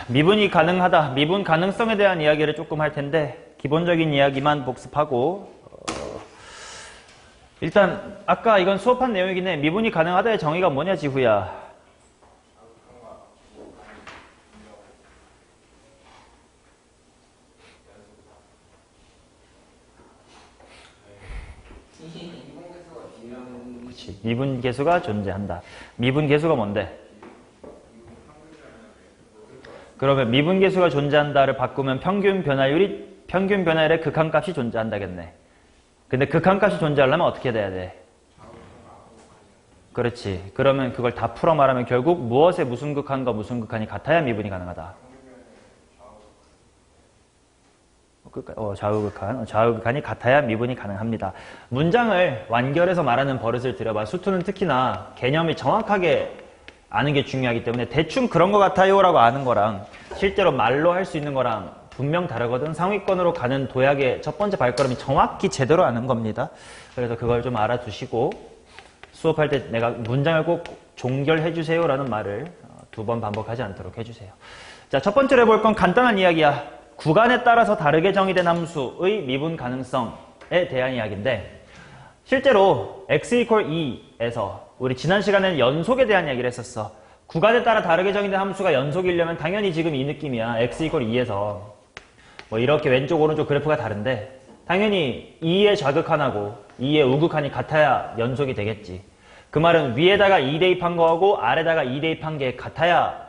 미분이 가능하다. 미분 가능성에 대한 이야기를 조금 할 텐데 기본적인 이야기만 복습하고 일단 아까 이건 수업한 내용이긴 해. 미분이 가능하다의 정의가 뭐냐 지후야. 그렇지. 미분 계수가 존재한다. 미분 계수가 뭔데? 그러면 미분 계수가 존재한다를 바꾸면 평균 변화율의 극한값이 존재한다겠네. 근데 극한값이 존재하려면 어떻게 돼야 돼? 그렇지. 그러면 그걸 다 풀어 말하면 결국 무엇의 무슨 극한과 무슨 극한이 같아야 미분이 가능하다. 좌우극한이 같아야 미분이 가능합니다. 문장을 완결해서 말하는 버릇을 들여봐. 수투는 특히나 개념이 정확하게 아는 게 중요하기 때문에 대충 그런 것 같아요 라고 아는 거랑 실제로 말로 할 수 있는 거랑 분명 다르거든. 상위권으로 가는 도약의 첫 번째 발걸음이 정확히 제대로 아는 겁니다. 그래서 그걸 좀 알아두시고 수업할 때 내가 문장을 꼭 종결해 주세요 라는 말을 2번 반복하지 않도록 해주세요. 자, 첫 번째로 해볼 건 간단한 이야기야. 구간에 따라서 다르게 정의된 함수의 미분 가능성에 대한 이야기인데 실제로 x = 2에서 우리 지난 시간에는 연속에 대한 이야기를 했었어. 구간에 따라 다르게 정의된 함수가 연속이려면 당연히 지금 이 느낌이야. x = 2에서 뭐 이렇게 왼쪽 오른쪽 그래프가 다른데 당연히 2의 좌극한하고 2의 우극한이 같아야 연속이 되겠지. 그 말은 위에다가 2 대입한 거하고 아래다가 2 대입한 게 같아야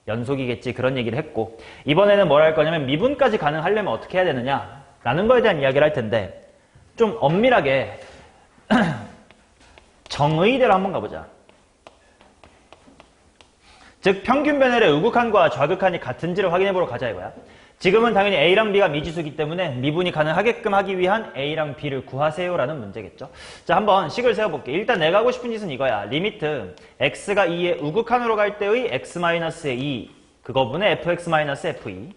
연속이겠지. 그런 얘기를 했고 이번에는 뭘 할 거냐면 미분까지 가능하려면 어떻게 해야 되느냐 라는 거에 대한 이야기를 할 텐데 좀 엄밀하게 정의대로 한번 가보자. 즉 평균 변열의 우극한과 좌극한이 같은지를 확인해보러 가자 이거야. 지금은 당연히 A랑 B가 미지수이기 때문에 미분이 가능하게끔 하기 위한 A랑 B를 구하세요 라는 문제겠죠. 자, 한번 식을 세워볼게. 일단 내가 하고 싶은 짓은 이거야. 리미트 x가 2의 우극한으로 갈 때의 x-의 2 그거분의 fx-fe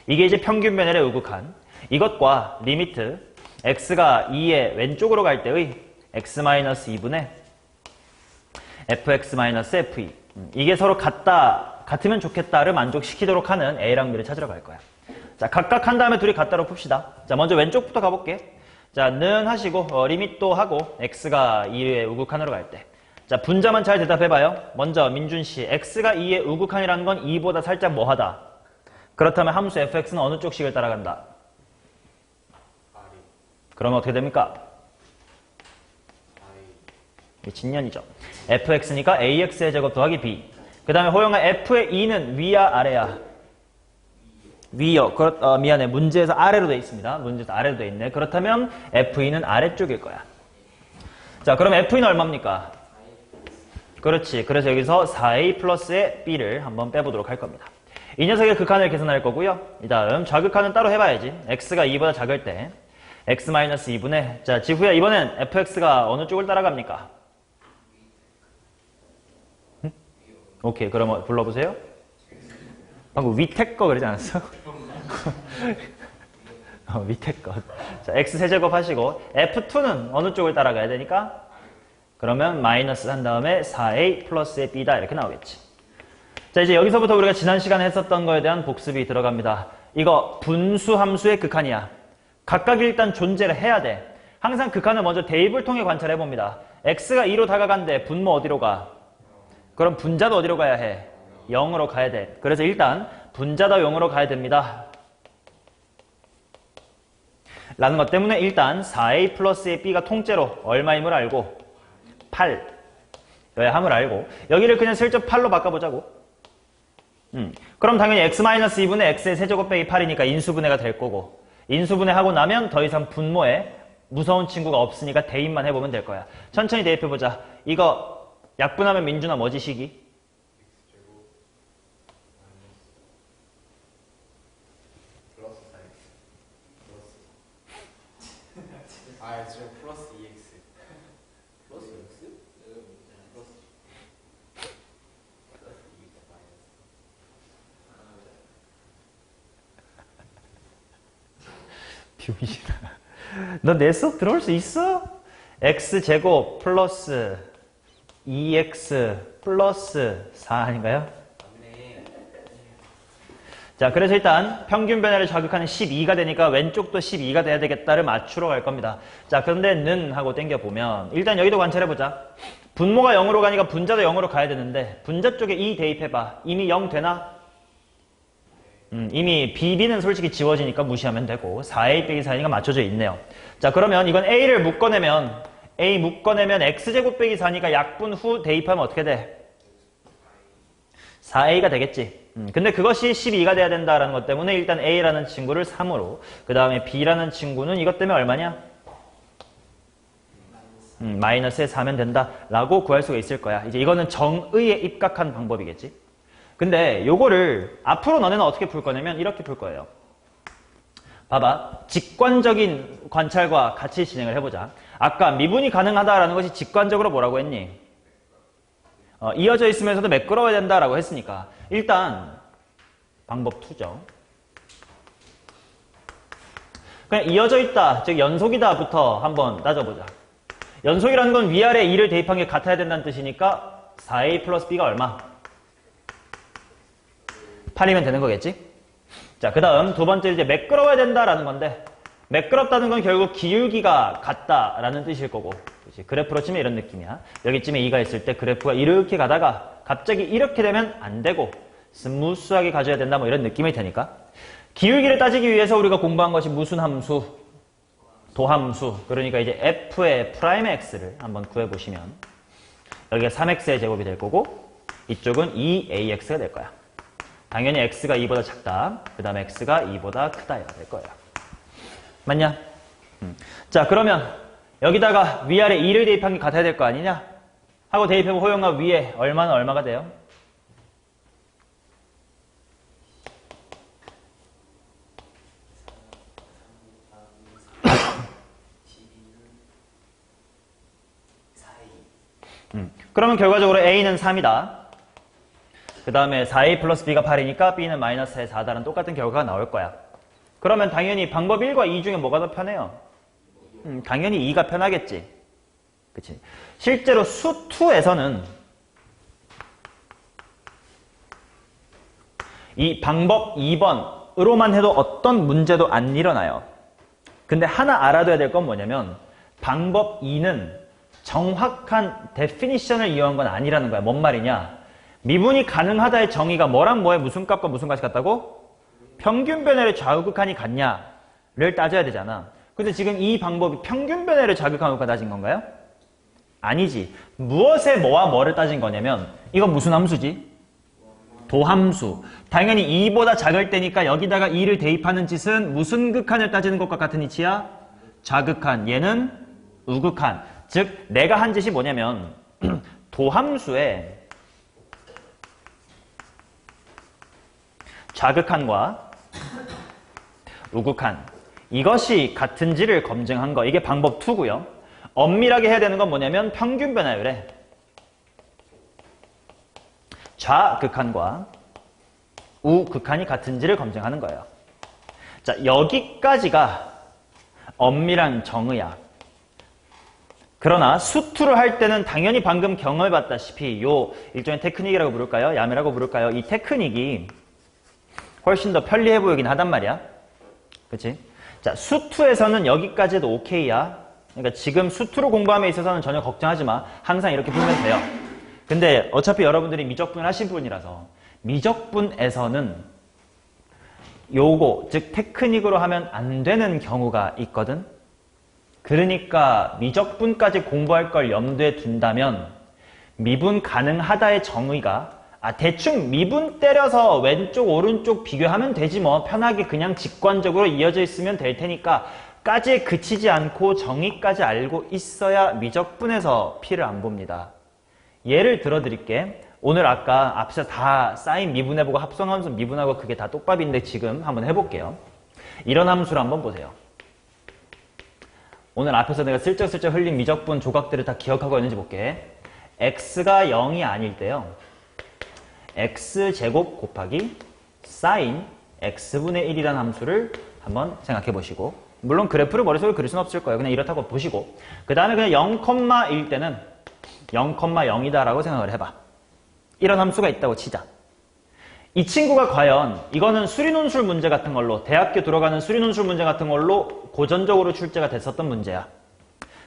이게 이제 평균 변열의 우극한. 이것과 리미트 x가 2의 왼쪽으로 갈 때의 x-2분의 fx-fe 이게 서로 같으면 좋겠다를 만족시키도록 하는 A랑 B를 찾으러 갈 거야. 자, 각각 한 다음에 둘이 같다로 풉시다. 자, 먼저 왼쪽부터 가볼게. 자, 는 하시고 리밋도 하고 x가 2의 우극한으로 갈 때. 자, 분자만 잘 대답해봐요. 먼저 민준씨, x가 2의 우극한이라는 건 2보다 살짝 뭐하다? 그렇다면 함수 fx는 어느 쪽 식을 따라간다? 그러면 어떻게 됩니까? 미친년이죠. fx니까 ax의 제곱 더하기 b. 그 다음에 호영아 f의 2는 위야 아래야? 위요. 미안해. 문제에서 아래로 돼 있습니다. 문제에서 아래로 돼 있네. 그렇다면 f2는 아래쪽일 거야. 자, 그럼 f2는 얼마입니까? 그렇지. 그래서 여기서 4a 플러스의 b를 한번 빼보도록 할 겁니다. 이 녀석의 극한을 계산할 거고요. 이 다음 좌극한은 따로 해봐야지. x가 2보다 작을 때 x-2분의 자, 지후야 이번엔 fx가 어느 쪽을 따라갑니까? 오케이. 그럼 불러보세요. 방금 위태 거 그러지 않았어? 위태 거. 자, x세제곱 하시고 f2는 어느 쪽을 따라가야 되니까? 그러면 마이너스 한 다음에 4a 플러스의 b다 이렇게 나오겠지. 자, 이제 여기서부터 우리가 지난 시간에 했었던 거에 대한 복습이 들어갑니다. 이거 분수 함수의 극한이야. 각각 일단 존재를 해야 돼. 항상 극한을 먼저 대입을 통해 관찰해 봅니다. x가 2로 다가간대 분모 어디로 가? 그럼 분자도 어디로 가야 해? 0으로 가야 돼. 그래서 일단 분자도 0으로 가야 됩니다. 라는 것 때문에 일단 4a 플러스의 b가 통째로 얼마임을 알고 8 여야 함을 알고 여기를 그냥 슬쩍 8로 바꿔보자고. 그럼 당연히 x-2분의 x의 세제곱 빼기 8이니까 인수분해가 될 거고 인수분해 하고 나면 더 이상 분모에 무서운 친구가 없으니까 대입만 해보면 될 거야. 천천히 대입해보자. 이거 약분하면 민준아 뭐지 식이? 플러스 4x 아, 저 플러스 2x 플러스 2x? 플러스 비밀이다. 너 내 수업 들어올 수 있어? x제곱 플러스 2x 플러스 4 아닌가요? 맞네. 자, 그래서 일단 평균 변화를 자극하는 12가 되니까 왼쪽도 12가 돼야 되겠다를 맞추러 갈 겁니다. 자, 그런데 는 하고 땡겨보면 일단 여기도 관찰해보자. 분모가 0으로 가니까 분자도 0으로 가야 되는데 분자 쪽에 2 대입해봐. 이미 0 되나? 이미 BB는 솔직히 지워지니까 무시하면 되고 4A 빼기 4니까 맞춰져 있네요. 자, 그러면 이건 A를 묶어내면 A 묶어내면 X제곱 빼기 4니까 약분 후 대입하면 어떻게 돼? 4A가 되겠지. 근데 그것이 12가 돼야 된다라는 것 때문에 일단 A라는 친구를 3으로 그 다음에 B라는 친구는 이것 때문에 얼마냐? 마이너스에 4면 된다라고 구할 수가 있을 거야. 이제 이거는 정의에 입각한 방법이겠지. 근데 요거를 앞으로 너네는 어떻게 풀 거냐면 이렇게 풀 거예요. 봐봐. 직관적인 관찰과 같이 진행을 해보자. 아까 미분이 가능하다라는 것이 직관적으로 뭐라고 했니? 이어져 있으면서도 매끄러워야 된다라고 했으니까 일단 방법 2죠. 그냥 이어져 있다, 즉 연속이다부터 한번 따져보자. 연속이라는 건 위아래 2를 대입한 게 같아야 된다는 뜻이니까 4A 플러스 B가 얼마? 8이면 되는 거겠지? 자, 그 다음 두 번째 이제 매끄러워야 된다라는 건데 매끄럽다는 건 결국 기울기가 같다라는 뜻일 거고 그치? 그래프로 치면 이런 느낌이야. 여기쯤에 2가 있을 때 그래프가 이렇게 가다가 갑자기 이렇게 되면 안 되고 스무스하게 가져야 된다 뭐 이런 느낌일 테니까 기울기를 따지기 위해서 우리가 공부한 것이 무슨 함수? 도함수. 그러니까 이제 f의 프라임 x를 한번 구해보시면 여기가 3x의 제곱이 될 거고 이쪽은 2ax가 될 거야. 당연히 x가 2보다 작다. 그 다음에 x가 2보다 크다 될 거예요. 맞냐? 자, 그러면 여기다가 위아래 2를 대입한 게 같아야 될 거 아니냐? 하고 대입해보면 호영과 위에 얼마는 얼마가 돼요? 그러면 결과적으로 A는 3이다. 그 다음에 4A 플러스 B가 8이니까 B는 마이너스 4다라는 똑같은 결과가 나올 거야. 그러면 당연히 방법 1과 2 중에 뭐가 더 편해요? 당연히 2가 편하겠지. 그치? 실제로 수 2에서는 이 방법 2번으로만 해도 어떤 문제도 안 일어나요. 근데 하나 알아둬야 될 건 뭐냐면 방법 2는 정확한 데피니션을 이용한 건 아니라는 거야. 뭔 말이냐? 미분이 가능하다의 정의가 뭐랑 뭐에 무슨 값과 무슨 값이 같다고? 평균 변화를 좌우극한이 같냐를 따져야 되잖아. 근데 지금 이 방법이 평균 변화를 좌우극한으로 따진 건가요? 아니지. 무엇에 뭐와 뭐를 따진 거냐면 이건 무슨 함수지? 도함수. 당연히 2보다 작을 때니까 여기다가 2를 대입하는 짓은 무슨 극한을 따지는 것과 같은 이치야? 좌극한. 얘는 우극한. 즉 내가 한 짓이 뭐냐면 도함수에 좌극한과 우극한 이것이 같은지를 검증한 거. 이게 방법 2고요. 엄밀하게 해야 되는 건 뭐냐면 평균 변화율에 좌극한과 우극한이 같은지를 검증하는 거예요. 자, 여기까지가 엄밀한 정의야. 그러나 수투를 할 때는 당연히 방금 경험해봤다시피 요 일종의 테크닉이라고 부를까요? 야매라고 부를까요? 이 테크닉이 훨씬 더 편리해 보이긴 하단 말이야. 그치? 자, 수투에서는 여기까지 해도 오케이야. 그러니까 지금 수투로 공부함에 있어서는 전혀 걱정하지 마. 항상 이렇게 풀면 돼요. 근데 어차피 여러분들이 미적분을 하신 분이라서 미적분에서는 요거, 즉 테크닉으로 하면 안 되는 경우가 있거든. 그러니까 미적분까지 공부할 걸 염두에 둔다면 미분 가능하다의 정의가 대충 미분 때려서 왼쪽 오른쪽 비교하면 되지 뭐 편하게 그냥 직관적으로 이어져 있으면 될 테니까 까지에 그치지 않고 정의까지 알고 있어야 미적분에서 피를 안 봅니다. 예를 들어 드릴게. 오늘 아까 앞에서 다 사인 미분해보고 합성함수 미분하고 그게 다 똑밥인데 지금 한번 해볼게요. 이런 함수를 한번 보세요. 오늘 앞에서 내가 슬쩍슬쩍 흘린 미적분 조각들을 다 기억하고 있는지 볼게. x가 0이 아닐 때요. x제곱 곱하기 sin x분의 1이라는 함수를 한번 생각해 보시고 물론 그래프를 머릿속에 그릴 수는 없을 거예요. 그냥 이렇다고 보시고 그 다음에 그냥 0,1 때는 0,0이다 라고 생각을 해봐. 이런 함수가 있다고 치자. 이 친구가 과연 이거는 수리논술 문제 같은 걸로 대학교 들어가는 수리논술 문제 같은 걸로 고전적으로 출제가 됐었던 문제야.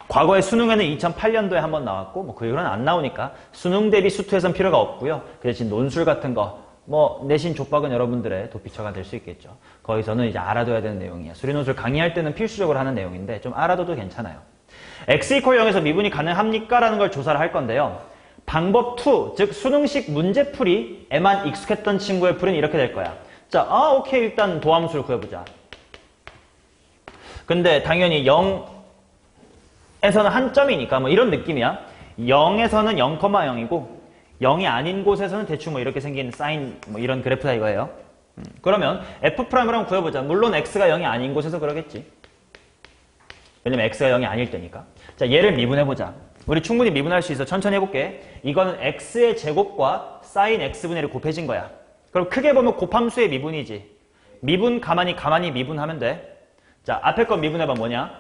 과거에 수능에는 2008년도에 한번 나왔고 뭐 그 이후로는 안 나오니까 수능 대비 수투에선 필요가 없고요. 그 대신 논술 같은 거 뭐 내신 족박은 여러분들의 도피처가 될 수 있겠죠. 거기서는 이제 알아둬야 되는 내용이야. 수리논술 강의할 때는 필수적으로 하는 내용인데 좀 알아둬도 괜찮아요. x = 0에서 미분이 가능합니까? 라는 걸 조사를 할 건데요. 방법 2, 즉 수능식 문제풀이에만 익숙했던 친구의 풀이는 이렇게 될 거야. 자, 오케이, 일단 도함수를 구해보자. 근데 당연히 0에서는 한 점이니까 뭐 이런 느낌이야. 0에서는 0,0이고 0이 아닌 곳에서는 대충 뭐 이렇게 생긴 사인 뭐 이런 그래프다 이거예요. 그러면 F'을 한번 구해보자. 물론 X가 0이 아닌 곳에서 그러겠지. 왜냐면 X가 0이 아닐 때니까. 자, 얘를 미분해보자. 우리 충분히 미분할 수 있어. 천천히 해볼게. 이거는 X의 제곱과 사인 X분의 1이 곱해진 거야. 그럼 크게 보면 곱함수의 미분이지. 미분 가만히 미분하면 돼. 자, 앞에 건 미분해봐. 뭐냐?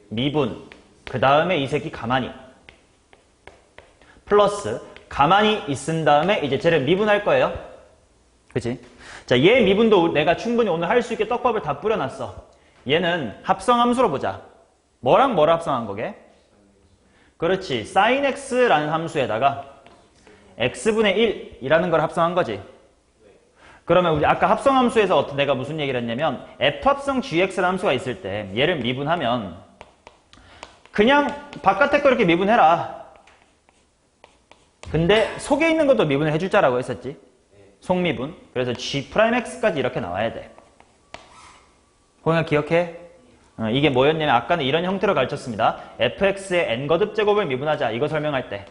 미분. 그 다음에 이 새끼 가만히. 플러스 가만히 있은 다음에 이제 쟤를 미분할 거예요. 그치? 자, 얘 미분도 내가 충분히 오늘 할 수 있게 떡밥을 다 뿌려놨어. 얘는 합성함수로 보자. 뭐랑 뭐를 합성한 거게? 그렇지. sin x라는 함수에다가 x분의 1이라는 걸 합성한 거지. 그러면 우리 아까 합성함수에서 내가 무슨 얘기를 했냐면 f합성 gx라는 함수가 있을 때 얘를 미분하면 그냥 바깥에 거 이렇게 미분해라. 근데 속에 있는 것도 미분을 해줄 자라고 했었지. 속미분. 그래서 g'x까지 이렇게 나와야 돼. 호영아 기억해? 이게 뭐였냐면 아까는 이런 형태로 가르쳤습니다. fx의 n거듭 제곱을 미분하자. 이거 설명할 때.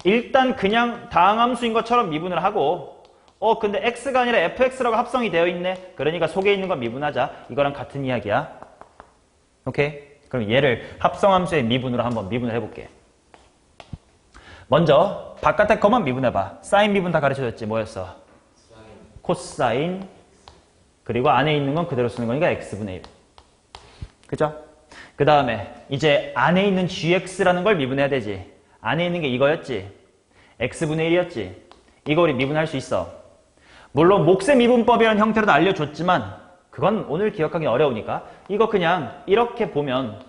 일단 그냥 다항함수인 것처럼 미분을 하고 근데 x가 아니라 fx라고 합성이 되어 있네. 그러니까 속에 있는 건 미분하자. 이거랑 같은 이야기야. 오케이? 그럼 얘를 합성함수의 미분으로 한번 미분을 해볼게. 먼저 바깥에 거만 미분해봐. 사인 미분 다 가르쳐줬지. 뭐였어? 코사인. 그리고 안에 있는 건 그대로 쓰는 거니까 x분의 1. 그죠? 그 다음에 이제 안에 있는 gx라는 걸 미분해야 되지. 안에 있는 게 이거였지. x분의 1이었지. 이거 우리 미분할 수 있어. 물론 몫의 미분법이라는 형태로도 알려줬지만 그건 오늘 기억하기 어려우니까 이거 그냥 이렇게 보면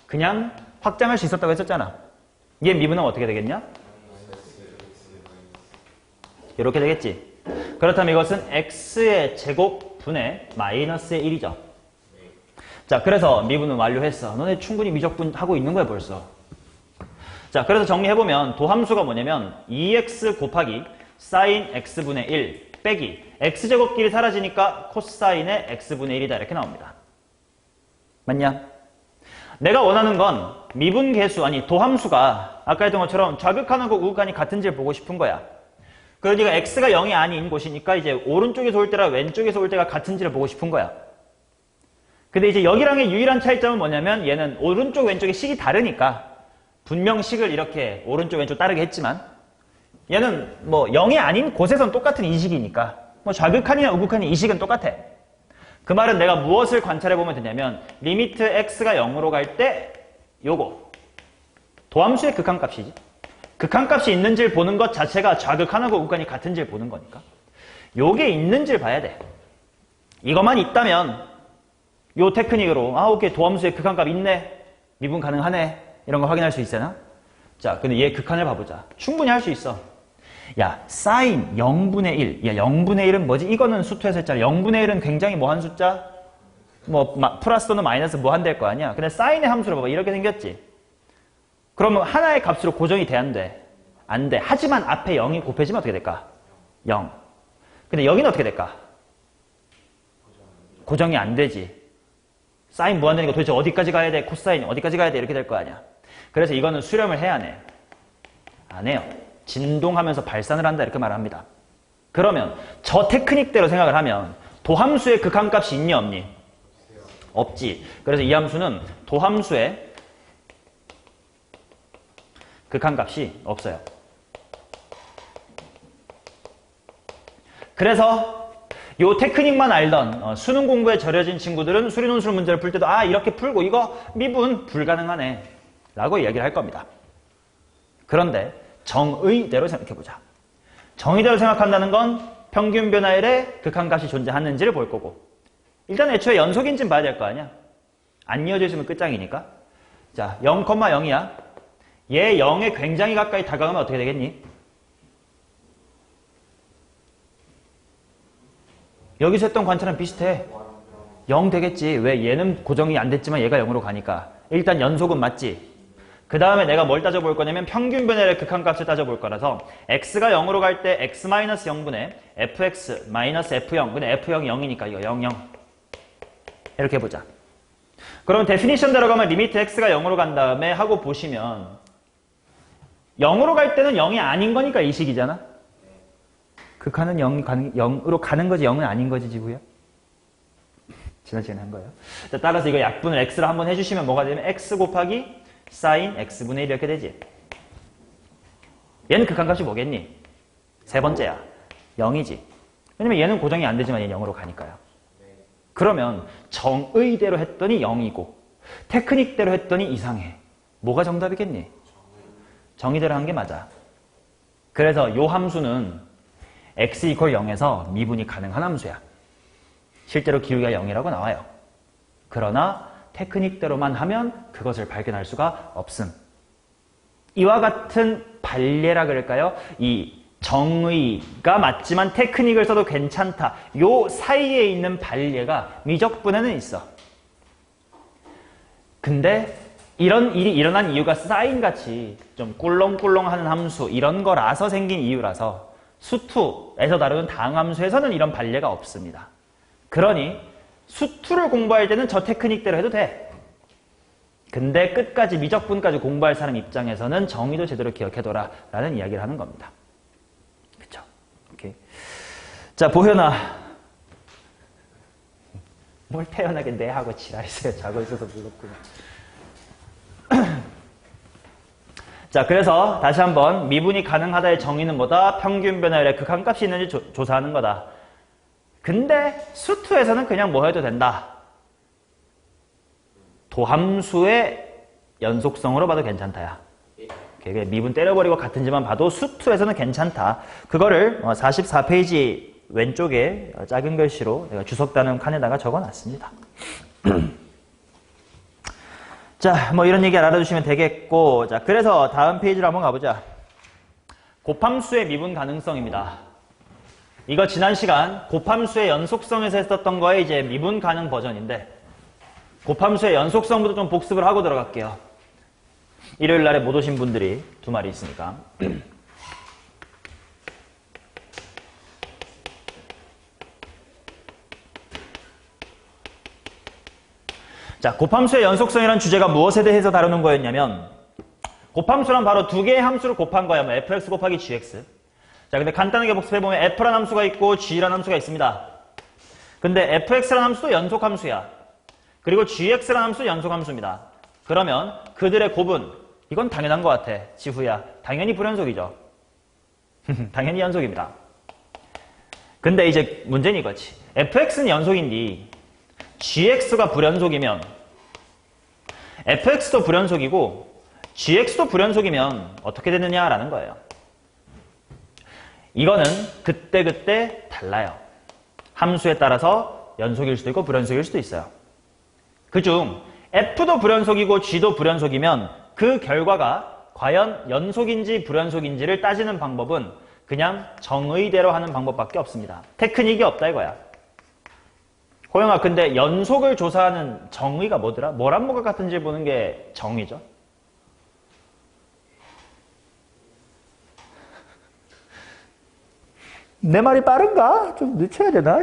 그냥 확장할 수 있었다고 했었잖아. 얘 미분하면 어떻게 되겠냐? 이렇게 되겠지. 그렇다면 이것은 x의 제곱분의 마이너스의 1이죠. 자, 그래서 미분은 완료했어. 너네 충분히 미적분 하고 있는 거야 벌써. 자, 그래서 정리해보면 도함수가 뭐냐면 2x 곱하기 sin x분의 1 빼기 x제곱끼리 사라지니까 코사인의 x분의 1이다 이렇게 나옵니다. 맞냐? 내가 원하는 건 미분 계수, 아니 도함수가 아까 했던 것처럼 좌극한하고 우극한이 같은지를 보고 싶은 거야. 그러니까 x가 0이 아닌 곳이니까 이제 오른쪽에서 올 때랑 왼쪽에서 올 때가 같은지를 보고 싶은 거야. 근데 이제 여기랑의 유일한 차이점은 뭐냐면 얘는 오른쪽 왼쪽의 식이 다르니까 분명 식을 이렇게 오른쪽 왼쪽 따르게 했지만 얘는 뭐 0이 아닌 곳에선 똑같은 이식이니까 뭐 좌극한이나 우극한이 이식은 똑같아. 그 말은 내가 무엇을 관찰해 보면 되냐면 리미트 x가 0으로 갈 때 요거 도함수의 극한값이지. 극한값이 있는지를 보는 것 자체가 좌극한하고 우극한이 같은지를 보는 거니까 요게 있는지를 봐야 돼. 이것만 있다면 요 테크닉으로 오케이 도함수의 극한값 있네, 미분 가능하네 이런 거 확인할 수 있잖아. 자, 근데 얘 극한을 봐보자. 충분히 할 수 있어. 야, 사인 0분의 1. 야, 0분의 1은 뭐지? 이거는 수투에서 했잖아. 0분의 1은 굉장히 뭐한 숫자? 뭐 플러스 또는 마이너스 뭐 한 될 거 아니야. 근데 사인의 함수를 봐봐. 이렇게 생겼지. 그러면 하나의 값으로 고정이 돼, 안 돼? 안 돼. 하지만 앞에 0이 곱해지면 어떻게 될까? 0. 근데 여기는 어떻게 될까? 고정이 안 되지. 사인 무한대니까 도대체 어디까지 가야 돼? 코사인 어디까지 가야 돼? 이렇게 될 거 아니야. 그래서 이거는 수렴을 해야 해. 안 해요. 진동하면서 발산을 한다 이렇게 말합니다. 그러면 저 테크닉대로 생각을 하면 도함수의 극한값이 있니 없니? 없지. 그래서 이 함수는 도함수의 극한값이 없어요. 그래서 요 테크닉만 알던 수능 공부에 절여진 친구들은 수리논술 문제를 풀 때도 이렇게 풀고 이거 미분 불가능하네 라고 이야기를 할 겁니다. 그런데 정의대로 생각해보자. 정의대로 생각한다는 건 평균 변화율에 극한값이 존재하는지를 볼 거고 일단 애초에 연속인지는 봐야 될 거 아니야. 안 이어져 있으면 끝장이니까. 자, 0,0이야. 얘 0에 굉장히 가까이 다가가면 어떻게 되겠니? 여기서 했던 관찰은 비슷해. 0 되겠지. 왜? 얘는 고정이 안 됐지만 얘가 0으로 가니까. 일단 연속은 맞지. 그 다음에 내가 뭘 따져볼 거냐면 평균 변화율의 극한값을 따져볼 거라서 x가 0으로 갈 때 x-0분의 fx-f0 근데 f0이 0이니까 이거 0, 0 이렇게 해보자. 그럼 데피니션 들어가면 리미트 x가 0으로 간 다음에 하고 보시면 0으로 갈 때는 0이 아닌 거니까 이 식이잖아. 극한은 0으로 가는 거지 0은 아닌 거지 지구야. 지난 시간에 한 거예요. 자, 따라서 이거 약분을 x로 한번 해주시면 뭐가 되면 x 곱하기 sin x분의 1 이렇게 되지. 얘는 극한값이 뭐겠니? 세 번째야. 0이지. 왜냐면 얘는 고정이 안 되지만 얘는 0으로 가니까요. 그러면 정의대로 했더니 0이고 테크닉대로 했더니 이상해. 뭐가 정답이겠니? 정의대로 한 게 맞아. 그래서 요 함수는 x = 0에서 미분이 가능한 함수야. 실제로 기울기가 0이라고 나와요. 그러나 테크닉대로만 하면 그것을 발견할 수가 없음. 이와 같은 발례라 그럴까요? 이 정의가 맞지만 테크닉을 써도 괜찮다. 요 사이에 있는 발례가 미적분에는 있어. 근데 이런 일이 일어난 이유가 사인같이 좀 꿀렁꿀렁하는 함수 이런 거라서 생긴 이유라서 수투에서 다루는 다항함수에서는 이런 발례가 없습니다. 그러니 수투를 공부할 때는 저 테크닉대로 해도 돼. 근데 끝까지 미적분까지 공부할 사람 입장에서는 정의도 제대로 기억해둬라 라는 이야기를 하는 겁니다. 그쵸? 오케이. 자, 보현아. 뭘 태연하게 하고 지랄했어요. 자고 있어서 불렀구나. 자, 그래서 다시 한번 미분이 가능하다의 정의는 뭐다? 평균 변화율의 극한값이 있는지 조사하는 거다. 근데 수투에서는 그냥 뭐 해도 된다. 도함수의 연속성으로 봐도 괜찮다야. 미분 때려버리고 같은 지만 봐도 수투에서는 괜찮다. 그거를 44페이지 왼쪽에 작은 글씨로 내가 주석단음 칸에다가 적어놨습니다. 자, 뭐 이런 얘기 알아두시면 되겠고, 자, 그래서 다음 페이지로 한번 가보자. 곱함수의 미분 가능성입니다. 이거 지난 시간 곱함수의 연속성에서 했었던 거에 이제 미분 가능 버전인데, 곱함수의 연속성부터 좀 복습을 하고 들어갈게요. 일요일 날에 못 오신 분들이 두 마리 있으니까. 자, 곱함수의 연속성이라는 주제가 무엇에 대해서 다루는 거였냐면, 곱함수란 바로 두 개의 함수를 곱한 거야. 뭐 fx 곱하기 gx. 자, 근데 간단하게 복습해보면 f라는 함수가 있고 g라는 함수가 있습니다. 근데 fx라는 함수도 연속함수야. 그리고 gx라는 함수도 연속함수입니다. 그러면 그들의 곱은, 이건 당연한 것 같아. 지후야. 당연히 불연속이죠. 당연히 연속입니다. 근데 이제 문제는 이거지. fx는 연속인데 gx가 불연속이면 fx도 불연속이고 gx도 불연속이면 어떻게 되느냐라는 거예요. 이거는 그때그때 달라요. 함수에 따라서 연속일 수도 있고 불연속일 수도 있어요. 그중 f도 불연속이고 g도 불연속이면 그 결과가 과연 연속인지 불연속인지를 따지는 방법은 그냥 정의대로 하는 방법밖에 없습니다. 테크닉이 없다 이거야. 호영아, 근데 연속을 조사하는 정의가 뭐더라? 뭐랑 뭐가 같은지 보는 게 정의죠. 내 말이 빠른가? 좀 늦춰야 되나?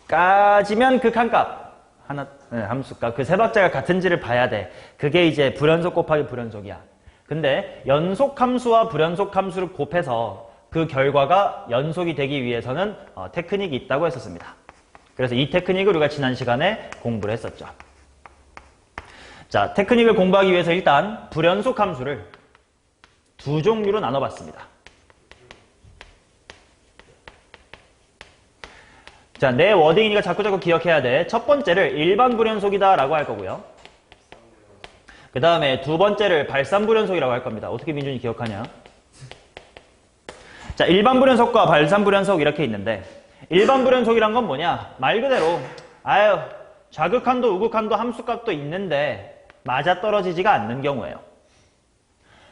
까지면 극한값 하나, 함수값 그 세 박자가 같은지를 봐야 돼. 그게 이제 불연속 곱하기 불연속이야. 근데 연속 함수와 불연속 함수를 곱해서 그 결과가 연속이 되기 위해서는 테크닉이 있다고 했었습니다. 그래서 이 테크닉을 우리가 지난 시간에 공부를 했었죠. 자, 테크닉을 공부하기 위해서 일단 불연속 함수를 두 종류로 나눠봤습니다. 자, 내 워딩이니까 자꾸 기억해야 돼. 첫 번째를 일반 불연속이다 라고 할 거고요. 그 다음에 두 번째를 발산불연속이라고 할 겁니다. 어떻게 민준이 기억하냐? 자, 일반 불연속과 발산 불연속 이렇게 있는데, 일반 불연속이란 건 뭐냐? 말 그대로 아유 좌극한도 우극한도 함수값도 있는데 맞아떨어지지가 않는 경우예요.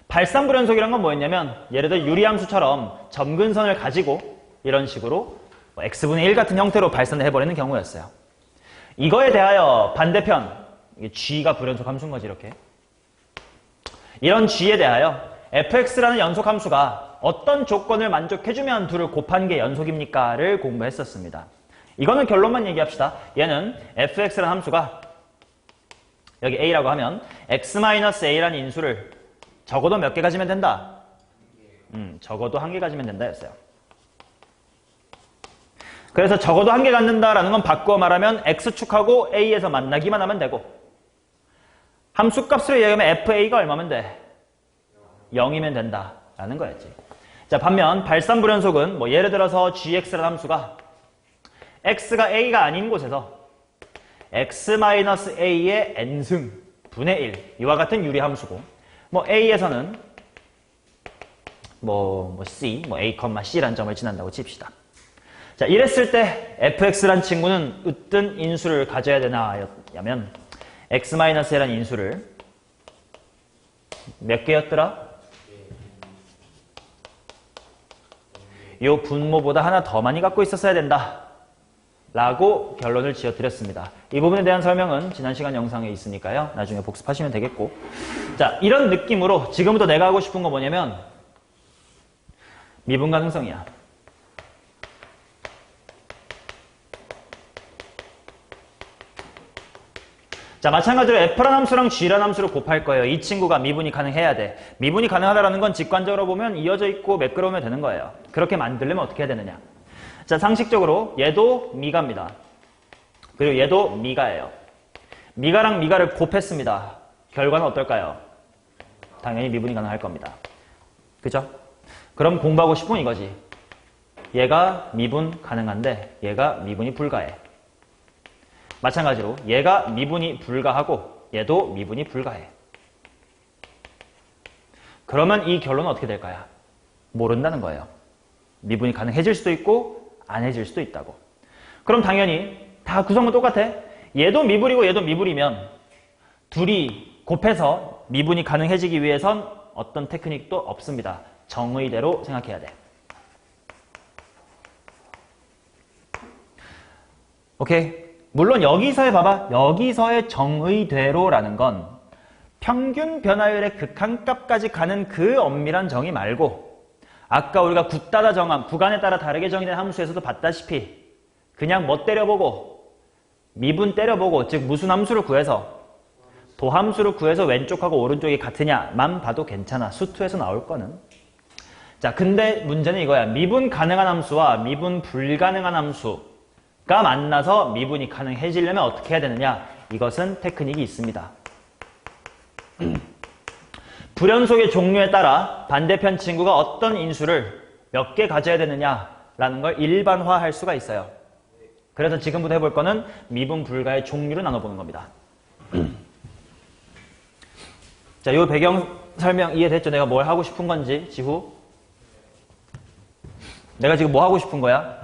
발산 불연속이란 건 뭐였냐면, 예를 들어 유리함수처럼 점근선을 가지고 이런 식으로 x분의 1 같은 형태로 발산을 해버리는 경우였어요. 이거에 대하여 반대편, 이게 g가 불연속 함수인 거지. 이렇게 이런 g에 대하여 fx라는 연속 함수가 어떤 조건을 만족해주면 둘을 곱한 게 연속입니까? 를 공부했었습니다. 이거는 결론만 얘기합시다. 얘는 fx라는 함수가 여기 a라고 하면 x-a라는 인수를 적어도 몇 개 가지면 된다? 적어도 한 개 가지면 된다 였어요. 그래서 적어도 한 개 갖는다라는 건 바꾸어 말하면 x축하고 a에서 만나기만 하면 되고, 함수값으로 얘기하면 fa가 얼마면 돼? 0이면 된다라는 거였지. 자, 반면 발산 불연속은 뭐 예를 들어서 gx라는 함수가 x가 a가 아닌 곳에서 x-a의 n승 분의 1 이와 같은 유리함수고, 뭐 a에서는 뭐 c, a, c라는 점을 지난다고 칩시다. 자, 이랬을 때 fx란 친구는 어떤 인수를 가져야 되나냐면 x-a라는 인수를 몇 개였더라? 요 분모보다 하나 더 많이 갖고 있었어야 된다 라고 결론을 지어드렸습니다. 이 부분에 대한 설명은 지난 시간 영상에 있으니까요. 나중에 복습하시면 되겠고, 자, 이런 느낌으로 지금부터 내가 하고 싶은 거 뭐냐면 미분 가능성이야. 자, 마찬가지로 f라는 함수랑 g라는 함수를 곱할 거예요. 이 친구가 미분이 가능해야 돼. 미분이 가능하다는 건 직관적으로 보면 이어져 있고 매끄러우면 되는 거예요. 그렇게 만들려면 어떻게 해야 되느냐? 자, 상식적으로 얘도 미가입니다. 그리고 얘도 미가예요. 미가랑 미가를 곱했습니다. 결과는 어떨까요? 당연히 미분이 가능할 겁니다. 그죠? 그럼 공부하고 싶은 이거지. 얘가 미분 가능한데 얘가 미분이 불가해. 마찬가지로 얘가 미분이 불가하고 얘도 미분이 불가해. 그러면 이 결론은 어떻게 될까요? 모른다는 거예요. 미분이 가능해질 수도 있고 안 해질 수도 있다고. 그럼 당연히 다 구성은 똑같아. 얘도 미분이고 얘도 미분이면 둘이 곱해서 미분이 가능해지기 위해선 어떤 테크닉도 없습니다. 정의대로 생각해야 돼. 오케이. 물론 여기서의 봐봐. 여기서의 정의대로라는 건 평균 변화율의 극한값까지 가는 그 엄밀한 정의 말고, 아까 우리가 굳다다 정함, 구간에 따라 다르게 정의된 함수에서도 봤다시피 그냥 뭐 때려보고 미분 때려보고, 즉 무슨 함수를 구해서 도함수를 구해서 왼쪽하고 오른쪽이 같으냐만 봐도 괜찮아. 수투에서 나올 거는. 자, 근데 문제는 이거야. 미분 가능한 함수와 미분 불가능한 함수가 만나서 미분이 가능해지려면 어떻게 해야 되느냐? 이것은 테크닉이 있습니다. 불연속의 종류에 따라 반대편 친구가 어떤 인수를 몇 개 가져야 되느냐라는 걸 일반화할 수가 있어요. 그래서 지금부터 해볼 거는 미분 불가의 종류를 나눠보는 겁니다. 자, 요 배경 설명 이해됐죠? 내가 뭘 하고 싶은 건지, 지후? 내가 지금 뭐 하고 싶은 거야?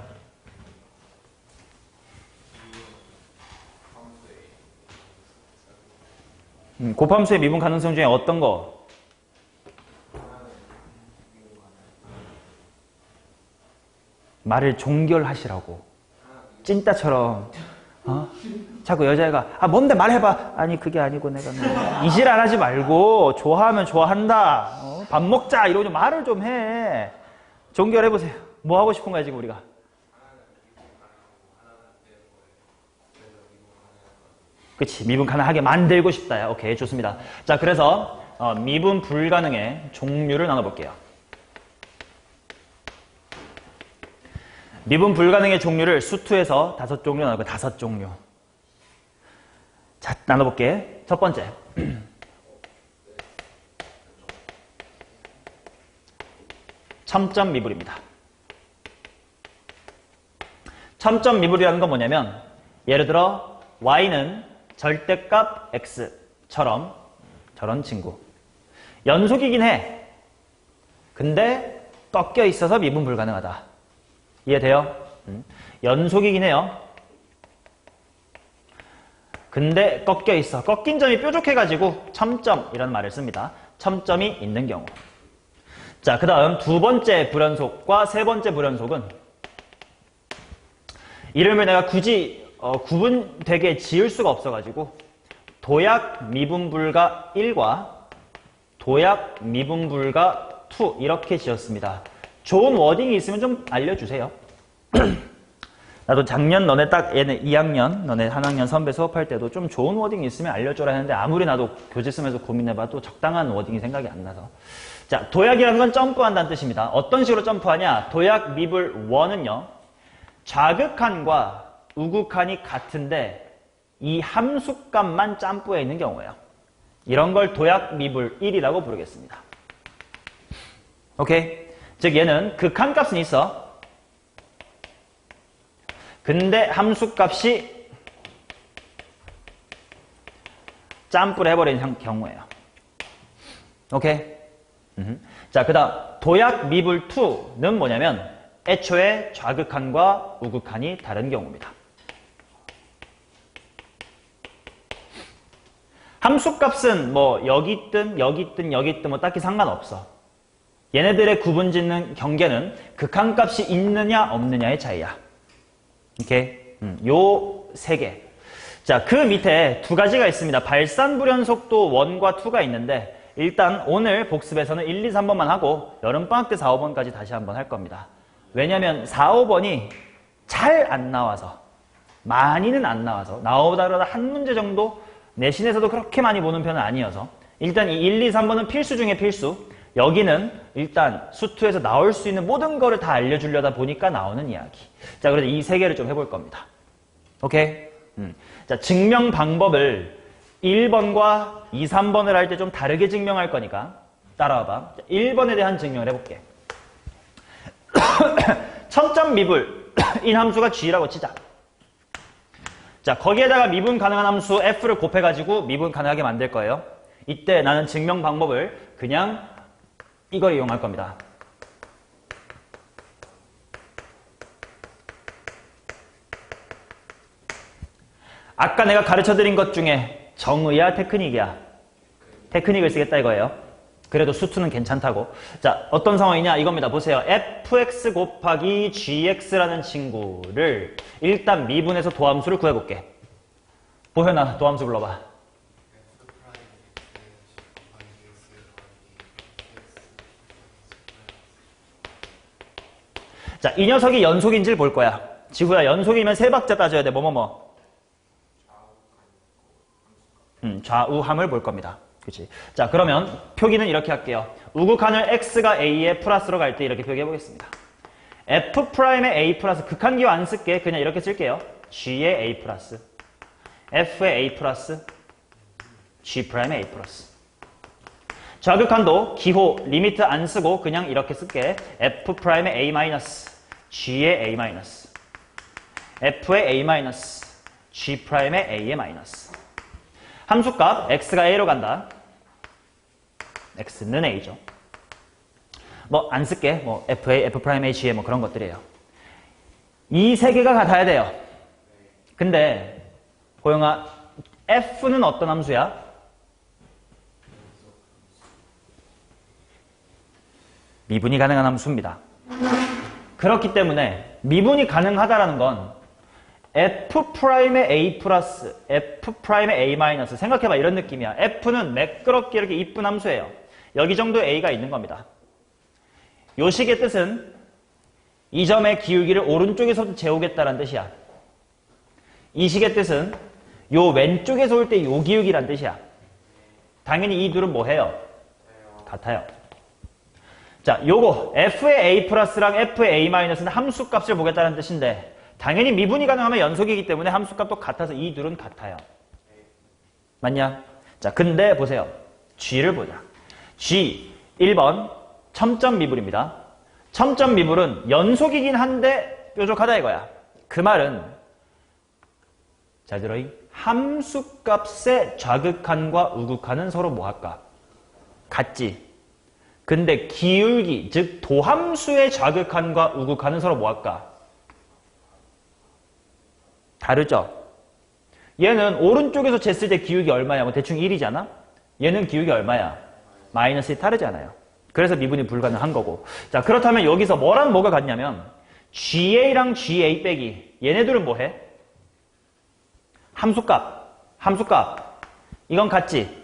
곱함수의 미분 가능성 중에 어떤 거? 말을 종결하시라고. 찐따처럼. 자꾸 여자애가 뭔데 말해봐. 아니 그게 아니고 내가 이질안 하지 말고 좋아하면 좋아한다. 밥 먹자 이러고 좀 말을 좀 해. 종결해보세요. 뭐 하고 싶은 거야 지금 우리가? 그치, 미분 가능하게 만들고 싶다. 오케이, 좋습니다. 자, 그래서 미분 불가능의 종류를 나눠볼게요. 미분 불가능의 종류를 수투에서 5종류 나누고 5종류. 자, 나눠볼게. 첫 번째. 첨점 미분입니다. 첨점 미분이라는 건 뭐냐면, 예를 들어 y는 절대값 x처럼 저런 친구. 연속이긴 해. 근데 꺾여 있어서 미분 불가능하다. 이해돼요? 연속이긴 해요. 근데 꺾여 있어. 꺾인 점이 뾰족해가지고 첨점이라는 말을 씁니다. 첨점이 있는 경우. 자, 그 다음 두 번째 불연속과 세 번째 불연속은 이름을 내가 굳이 구분되게 지을 수가 없어가지고 도약 미분불가 1과 도약 미분불가 2 이렇게 지었습니다. 좋은 워딩이 있으면 좀 알려주세요. 나도 작년 너네 딱 얘네 2학년, 너네 한 학년 선배 수업할 때도 좀 좋은 워딩이 있으면 알려줘라 했는데 아무리 나도 교재 쓰면서 고민해봐도 적당한 워딩이 생각이 안 나서. 자, 도약이라는 건 점프한다는 뜻입니다. 어떤 식으로 점프하냐? 도약 미불 1은요. 좌극한과 우극한이 같은데 이 함수값만 점프해 있는 경우예요. 이런 걸 도약 미불 1이라고 부르겠습니다. 오케이? 즉 얘는 극한값은 있어. 근데 함수값이 점프를 해버리는 경우예요. 오케이? 자, 그 다음 도약 미불 2는 뭐냐면 애초에 좌극한과 우극한이 다른 경우입니다. 함수값은 뭐 여기 있든 여기 있든 여기 있든 뭐 딱히 상관없어. 얘네들의 구분 짓는 경계는 극한값이 있느냐 없느냐의 차이야. 오케이? 요 세 개. 자, 그 밑에 두 가지가 있습니다. 발산불연속도 1과 2가 있는데 일단 오늘 복습에서는 1, 2, 3번만 하고 여름방학 때 4, 5번까지 다시 한번 할 겁니다. 왜냐면 4, 5번이 잘 안 나와서, 많이는 안 나와서, 나오다 그러다 한 문제 정도 내신에서도 그렇게 많이 보는 편은 아니어서 일단 이 1, 2, 3번은 필수 중에 필수. 여기는 일단 수투에서 나올 수 있는 모든 거를 다 알려주려다 보니까 나오는 이야기. 자, 그래서 이 세 개를 좀 해볼 겁니다. 오케이? 자, 증명 방법을 1번과 2, 3번을 할 때 좀 다르게 증명할 거니까 따라와봐. 1번에 대한 증명을 해볼게. 첨점 미불인 함수가 g라고 치자. 자, 거기에다가 미분 가능한 함수 f를 곱해가지고 미분 가능하게 만들 거예요. 이때 나는 증명 방법을 그냥 이걸 이용할 겁니다. 아까 내가 가르쳐드린 것 중에 정의야 테크닉이야? 테크닉을 쓰겠다 이거예요. 그래도 수투는 괜찮다고. 자, 어떤 상황이냐 이겁니다. 보세요. fx 곱하기 gx라는 친구를 일단 미분해서 도함수를 구해볼게. 보현아, 도함수 불러봐. 자, 이 녀석이 연속인지를 볼 거야. 지구야, 연속이면 세 박자 따져야 돼. 뭐뭐뭐. 좌우함을 볼 겁니다. 그치? 자, 그러면 표기는 이렇게 할게요. 우극한을 x가 a의 플러스로 갈 때 이렇게 표기해 보겠습니다. f'의 a 플러스, 극한기호 안 쓸게. 그냥 이렇게 쓸게요. g의 a 플러스, f의 a 플러스, g'의 a 플러스. 좌극한도 기호 리미트 안 쓰고 그냥 이렇게 쓸게. f'의 a 마이너스, g의 a 마이너스, f의 a 마이너스, g'의 a의 마이너스. 함수값 x가 a로 간다. x는 a죠. 뭐 안 쓸게. 뭐 fa, f'a, g에 뭐 그런 것들이에요. 이 세 개가 같아야 돼요. 근데 호영아, f는 어떤 함수야? 미분이 가능한 함수입니다. 그렇기 때문에 미분이 가능하다라는 건 f'의 a 플러스, f'의 a 마이너스. 생각해봐, 이런 느낌이야. f는 매끄럽게 이렇게 이쁜 함수예요. 여기 정도 a가 있는 겁니다. 요 식의 뜻은 이 점의 기울기를 오른쪽에서도 재우겠다는 뜻이야. 이 식의 뜻은 요 왼쪽에서 올 때 요 기울기란 뜻이야. 당연히 이 둘은 뭐 해요? 같아요. 자, 요거 f의 a 플러스랑 f의 a 마이너스는 함수값을 보겠다는 뜻인데 당연히 미분이 가능하면 연속이기 때문에 함수값도 같아서 이 둘은 같아요. 맞냐? 자, 근데 보세요. g를 보자. g 1번 첨점 미불입니다. 첨점 미불은 연속이긴 한데 뾰족하다 이거야. 그 말은 자, 들어이. 함수값의 좌극한과 우극한은 서로 뭐 할까? 같지. 근데 기울기, 즉 도함수의 좌극한과 우극한은 서로 뭐 할까? 다르죠? 얘는 오른쪽에서 쟀을 때 기울기 얼마야? 뭐 대충 1이잖아? 얘는 기울기 얼마야? 마이너스 1 다르잖아요. 그래서 미분이 불가능한 거고. 자, 그렇다면 여기서 뭐랑 뭐가 같냐면 GA랑 GA 빼기. 얘네들은 뭐 해? 함수값. 이건 같지?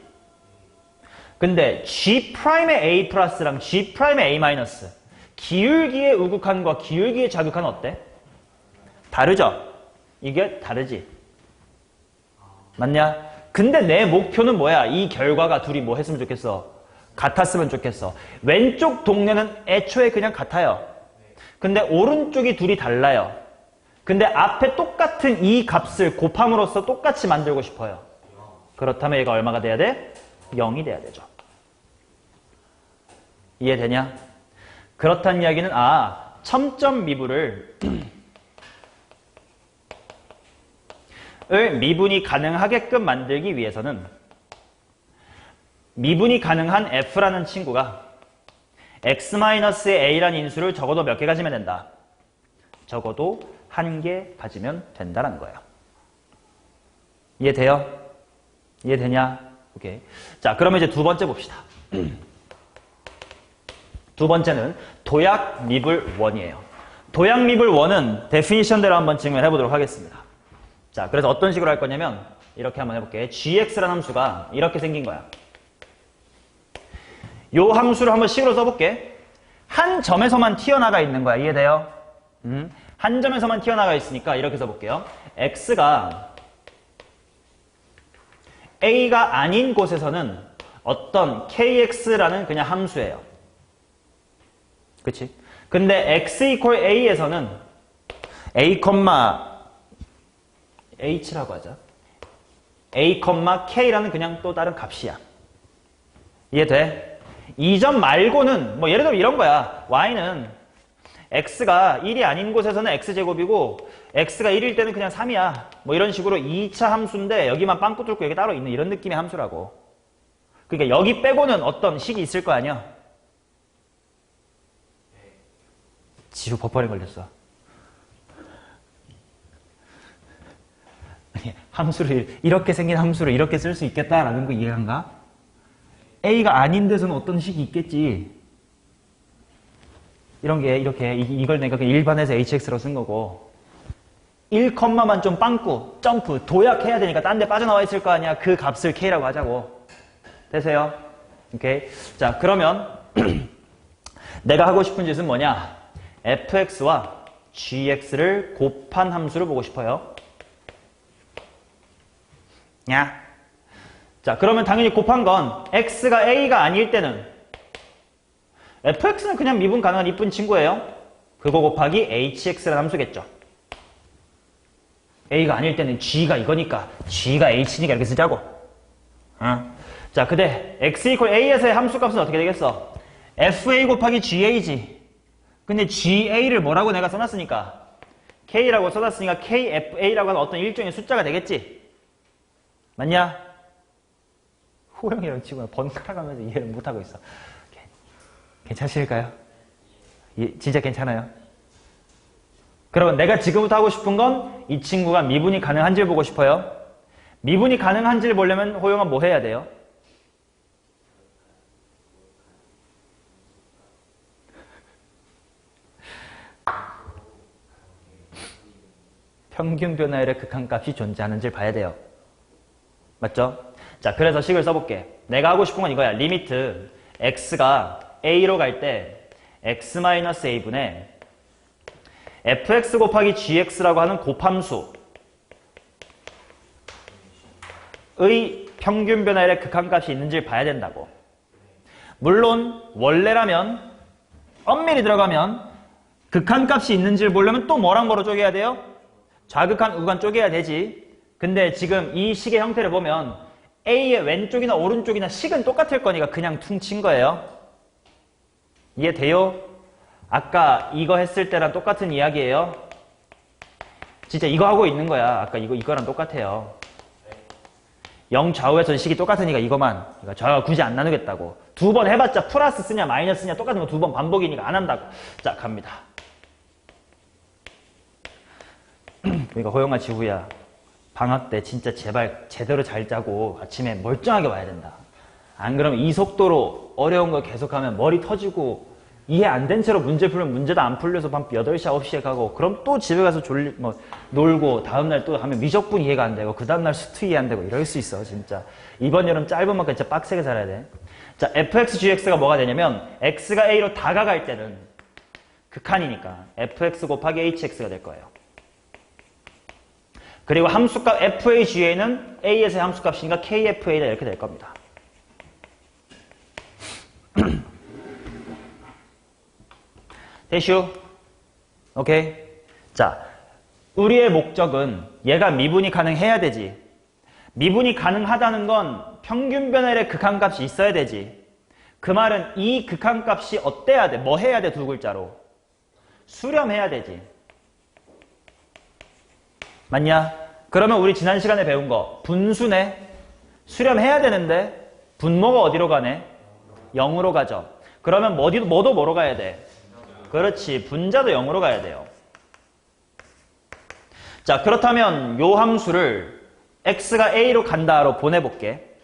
근데 G'의 A 플러스랑 G'의 A 마이너스. 기울기의 우극한과 기울기의 좌극한은 어때? 다르죠? 이게 다르지? 맞냐? 근데 내 목표는 뭐야? 이 결과가 둘이 뭐 했으면 좋겠어? 같았으면 좋겠어. 왼쪽 동네는 애초에 그냥 같아요. 근데 오른쪽이 둘이 달라요. 근데 앞에 똑같은 이 값을 곱함으로써 똑같이 만들고 싶어요. 그렇다면 얘가 얼마가 돼야 돼? 0이 돼야 되죠. 이해되냐? 그렇다는 이야기는 첨점 미분을 미분이 가능하게끔 만들기 위해서는 미분이 가능한 f라는 친구가 x-a라는 인수를 적어도 몇 개 가지면 된다? 적어도 한 개 가지면 된다는 거예요. 이해돼요? 이해되냐? 오케이. 자, 그러면 이제 두 번째 봅시다. 두 번째는 도약 미분 1이에요. 도약 미분 1은 데피니션대로 한번 증명해 보도록 하겠습니다. 자, 그래서 어떤 식으로 할 거냐면 이렇게 한번 해볼게. gx라는 함수가 이렇게 생긴 거야. 요 함수를 한번 식으로 써볼게. 한 점에서만 튀어나가 있는 거야. 이해돼요? 한 점에서만 튀어나가 있으니까 이렇게 써볼게요. x가 a가 아닌 곳에서는 어떤 kx라는 그냥 함수예요. 그치? 근데 x equal a에서는 a, h라고 하자. a, k라는 그냥 또 다른 값이야. 이해돼? 이 점 말고는 뭐 예를 들어 이런 거야. y는 x가 1이 아닌 곳에서는 x제곱이고 x가 1일 때는 그냥 3이야. 뭐 이런 식으로 2차 함수인데 여기만 빵꾸 뚫고 여기 따로 있는 이런 느낌의 함수라고. 그러니까 여기 빼고는 어떤 식이 있을 거 아니야. 지우 버퍼링 걸렸어. 함수를 이렇게 생긴 함수를 이렇게 쓸 수 있겠다라는 거 이해한가? A가 아닌 데서는 어떤 식이 있겠지. 이런 게 이렇게 이걸 내가 일반에서 hx로 쓴 거고 1컴마만 좀 빵꾸, 점프, 도약해야 되니까 딴 데 빠져나와 있을 거 아니야. 그 값을 k라고 하자고. 되세요? 오케이. 자, 그러면 내가 하고 싶은 짓은 뭐냐? fx와 gx를 곱한 함수를 보고 싶어요. 야. 자, 그러면 당연히 곱한 건 x가 a가 아닐 때는 fx는 그냥 미분 가능한 이쁜 친구예요. 그거 곱하기 hx라는 함수겠죠. a가 아닐 때는 g가 이거니까 g가 h니까 이렇게 쓰자고. 자, 근데 x equal a에서의 함수값은 어떻게 되겠어? fa 곱하기 ga지. 근데 ga를 뭐라고 내가 써놨으니까 k라고 써놨으니까 kfa라고 하는 어떤 일종의 숫자가 되겠지. 맞냐? 호영이랑 치고 번갈아 가면서 이해를 못하고 있어. 괜찮으실까요? 진짜 괜찮아요? 그러면 내가 지금부터 하고 싶은 건 이 친구가 미분이 가능한지를 보고 싶어요. 미분이 가능한지를 보려면 호영아 뭐 해야 돼요? 평균 변화율의 극한값이 존재하는지를 봐야 돼요. 맞죠? 자, 그래서 식을 써볼게. 내가 하고 싶은 건 이거야. 리미트 x가 a로 갈 때 x-a분의 fx 곱하기 gx라고 하는 곱함수의 평균 변화율의 극한값이 있는지를 봐야 된다고. 물론 원래라면 엄밀히 들어가면 극한값이 있는지를 보려면 또 뭐랑 뭐로 쪼개야 돼요? 좌극한, 우극한 쪼개야 되지. 근데 지금 이 식의 형태를 보면 A의 왼쪽이나 오른쪽이나 식은 똑같을 거니까 그냥 퉁친 거예요. 이해돼요? 아까 이거 했을 때랑 똑같은 이야기예요. 진짜 이거 하고 있는 거야. 아까 이거랑 똑같아요. 0 좌우에서 식이 똑같으니까 이거만. 그러니까 좌우가 굳이 안 나누겠다고. 두 번 해봤자 플러스 쓰냐 마이너스 쓰냐 똑같은 거 두 번 반복이니까 안 한다고. 자, 갑니다. 그러니까 호영아, 지우야. 방학 때 진짜 제발 제대로 잘 짜고 아침에 멀쩡하게 와야 된다. 안 그러면 이 속도로 어려운 거 계속하면 머리 터지고 이해 안 된 채로 문제 풀면 문제도 안 풀려서 밤 8시, 9시에 가고 그럼 또 집에 가서 놀고 다음날 또 하면 미적분 이해가 안 되고 그 다음날 수트 이해 안 되고 이럴 수 있어 진짜. 이번 여름 짧은 만큼 진짜 빡세게 살아야 돼. 자, fx, gx가 뭐가 되냐면 x가 a로 다가갈 때는 극한이니까 fx 곱하기 hx가 될 거예요. 그리고 함수값 fa, ga는 a에서의 함수값이니까 kfa다 이렇게 될 겁니다. 대슈? 오케이? 자, 우리의 목적은 얘가 미분이 가능해야 되지. 미분이 가능하다는 건 평균 변화율의 극한값이 있어야 되지. 그 말은 이 극한값이 어때야 돼? 뭐 해야 돼? 두 글자로. 수렴해야 되지. 맞냐? 그러면 우리 지난 시간에 배운 거 분수네. 수렴해야 되는데 분모가 어디로 가네? 0으로 가죠. 그러면 뭐도 뭐로 가야 돼? 그렇지. 분자도 0으로 가야 돼요. 자, 그렇다면 요 함수를 x가 a로 간다로 보내볼게.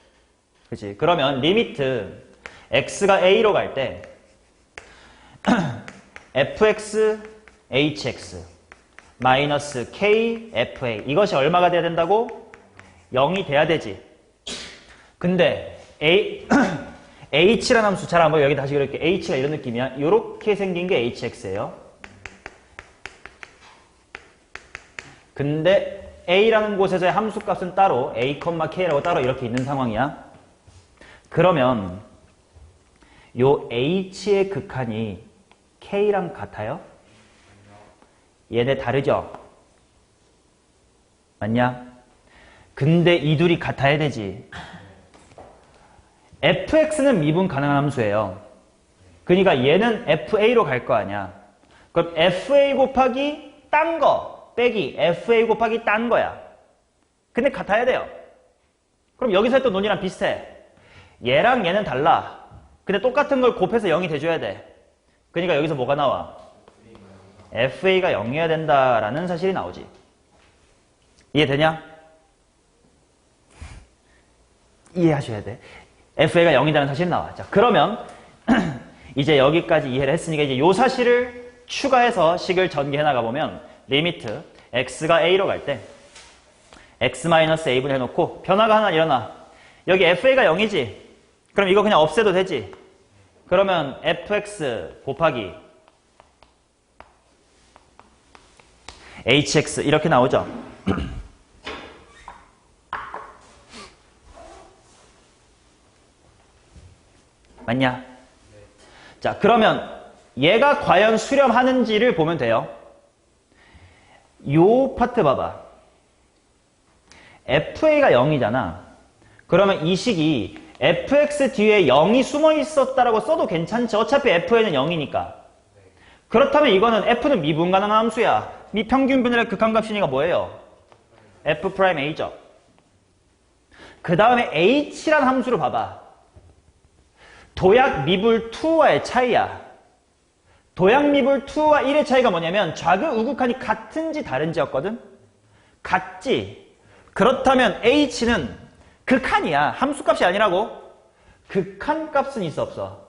그치? 그러면 리미트 x가 a로 갈 때 fx hx 마이너스 k fa 이것이 얼마가 돼야 된다고? 0이 돼야 되지. 근데 h라는 함수 잘 안 보여. 여기 다시 그럴게. h가 이런 느낌이야. 이렇게 생긴 게 hx예요. 근데 a라는 곳에서의 함수값은 따로 a, k라고 따로 이렇게 있는 상황이야. 그러면 요 h의 극한이 k랑 같아요? 얘네 다르죠? 맞냐? 근데 이 둘이 같아야 되지. fx는 미분 가능한 함수예요. 그러니까 얘는 fa로 갈 거 아니야. 그럼 fa 곱하기 딴 거 빼기 fa 곱하기 딴 거야. 근데 같아야 돼요. 그럼 여기서 했던 논이랑 비슷해. 얘랑 얘는 달라. 근데 똑같은 걸 곱해서 0이 돼줘야 돼. 그러니까 여기서 뭐가 나와? fa가 0이어야 된다라는 사실이 나오지. 이해되냐? 이해하셔야 돼. fa가 0이라는 사실이 나와. 자, 그러면 이제 여기까지 이해를 했으니까 이제 요 사실을 추가해서 식을 전개해 나가 보면 리미트 x가 a로 갈 때 x-a분 해놓고 변화가 하나 일어나. 여기 fa가 0이지? 그럼 이거 그냥 없애도 되지? 그러면 fx 곱하기 hx 이렇게 나오죠? 맞냐? 자, 그러면 얘가 과연 수렴하는지를 보면 돼요. 요 파트 봐봐. fa가 0이잖아. 그러면 이 식이 fx 뒤에 0이 숨어 있었다라고 써도 괜찮지. 어차피 f는 0이니까. 그렇다면 이거는 f는 미분 가능한 함수야. 미평균 분열의 극한값이니까 뭐예요? f'a죠. 그 다음에 h라는 함수를 봐봐. 도약 미분 2와의 차이야. 도약 미분 2와 1의 차이가 뭐냐면 좌극 우극한이 같은지 다른지였거든? 같지? 그렇다면 h는 극한이야. 함수값이 아니라고? 극한값은 있어 없어?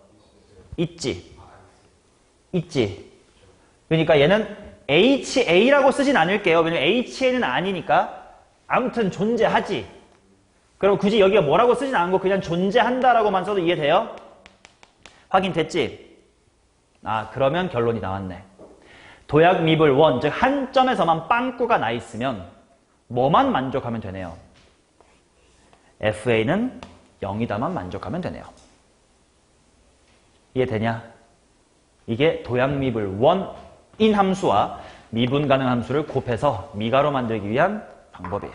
있지. 있지. 그러니까 얘는 ha라고 쓰진 않을게요. 왜냐면 ha는 아니니까. 아무튼 존재하지. 그럼 굳이 여기가 뭐라고 쓰진 않고 그냥 존재한다라고만 써도 이해돼요? 확인됐지? 아, 그러면 결론이 나왔네. 도약 미분 1, 즉 한 점에서만 빵꾸가 나 있으면 뭐만 만족하면 되네요? fa는 0이다만 만족하면 되네요. 이해되냐? 이게 도약 미분 1인 함수와 미분 가능 함수를 곱해서 미가로 만들기 위한 방법이에요.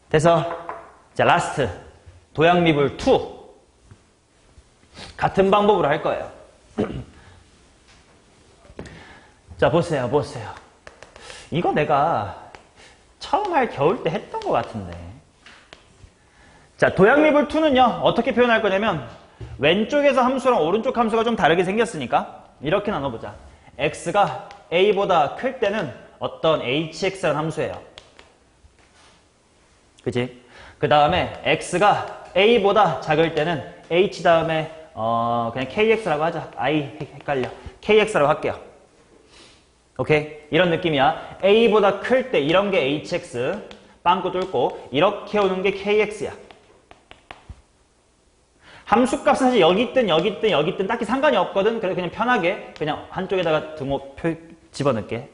그래서 자, 라스트 도약 미분 2 같은 방법으로 할 거예요. 자, 보세요. 이거 내가 처음 할 겨울 때 했던 것 같은데. 자, 도약미분 2는요, 어떻게 표현할 거냐면, 왼쪽에서 함수랑 오른쪽 함수가 좀 다르게 생겼으니까, 이렇게 나눠보자. x가 a보다 클 때는 어떤 hx라는 함수예요. 그치? 그 다음에 x가 a보다 작을 때는 h 다음에, 그냥 kx라고 하자. i 헷갈려. kx라고 할게요. 오케이? 이런 느낌이야. a보다 클 때 이런 게 hx, 빵꾸 뚫고, 이렇게 오는 게 kx야. 함수값은 사실 여기 있든 여기 있든 여기 있든 딱히 상관이 없거든. 그래서 그냥 편하게 그냥 한쪽에다가 등호 집어넣을게.